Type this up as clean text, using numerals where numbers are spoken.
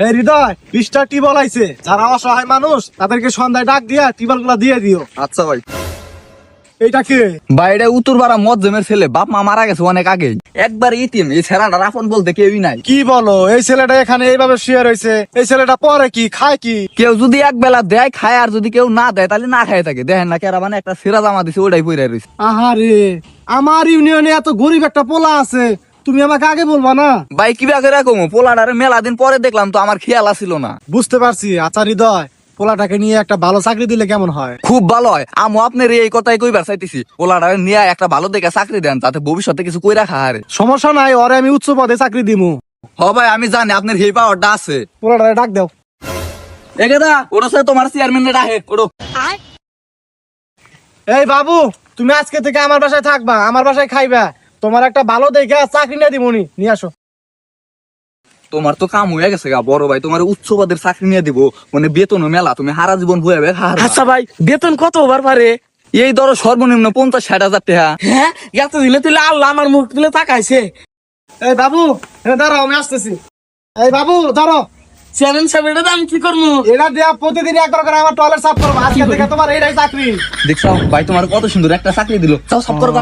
এই হৃদয় 20টা টিবল আইছে, যারা অসহায় মানুষ তাদেরকে সন্ধ্যায় ডাক দিয়া টিবল গুলা দিয়ে দিও। আচ্ছা ভাই। এইটা কে? ভাই এটা উত্তরপাড়া মজ্জমের ছেলে, বাপ মা মারা গেছে অনেক আগে, একবার ইতিম। এই ছেলেটার আপন বলতে কেউই নাই। কি বলো? এই ছেলেটা এখানে এইভাবে শুয়ে রয়েছে, এই ছেলেটা পরে কি খায় কি? কেউ যদি এক বেলা দেয় খায়, আর যদি কেউ না দেয় তাহলে না খায় থাকে। দেখেন না কেরা মানে একটা সেরা জামা দিছে, ওটাই পরে রয়েছে। আহারে, আমার ইউনিয়নে এত গরিব একটা পোলা আছে, তুমি আমাকে আগে বলবা না? ভাই কিবা করে রাখো, পোলাডারে মেলা দিন পরে দেখলাম তো, আমার খেয়াল আসিল না। বুঝতে পারছি। আচ্ছা হৃদয়, পোলাটাকে নিয়ে একটা ভালো চাকরি দিলে কেমন হয়? খুব ভালো হয়। আমু আপনার এই কথাই কইবার চাইতেছি, পোলাডারে নিয়ে একটা ভালো দেখে চাকরি দেন, তাতে ভবিষ্যতে কিছু কইরা খায়। সমস্যা নাই, ওরে আমি উচ্চ পদে চাকরি দিমু। হ ভাই, আমি জানি আপনার এই পাওয়ারটা আছে। পোলাটারে ডাক দাও। একেদা ওটা সে তোমার চেয়ারম্যান রাহে ওড়ো। এই বাবু, তুমি আজকে থেকে আমার বাসায় থাকবা, আমার বাসায় খাইবা। তোমার একটা ভালো দেখে চাকরি নিয়ে দিবনি, নিয়ে আসো। তোমার তো কাম হয়ে গেছে গা বড় ভাই, তোমার উচ্চ পদের চাকরি নিয়ে দিব, মানে বেতন মেলা, তুমি হারা জীবন বয়ে আচ্ছা ভাই, বেতন কত হবার পারে? এই ধরো সর্বনিম্ন 50-60 হাজার টাকা। হ্যাঁ, এত দিলে তুলে আল্লাহ আমার মুখ তুলে তাকাইছে। এই বাবু, এনে দাঁড়াও, আমি আসতেছি। এই বাবু দাঁড়াও। চেয়ারম্যান সাহেব, এটা আমি কি করবো? এটা দেয়া প্রতিদিন একবার করে আমার টয়লেট সাফ করবো, আজকে থেকে তোমার এইটাই চাকরি। দেখছো ভাই, তোমার কত সুন্দর একটা চাকরি দিল, চাও সব করবা।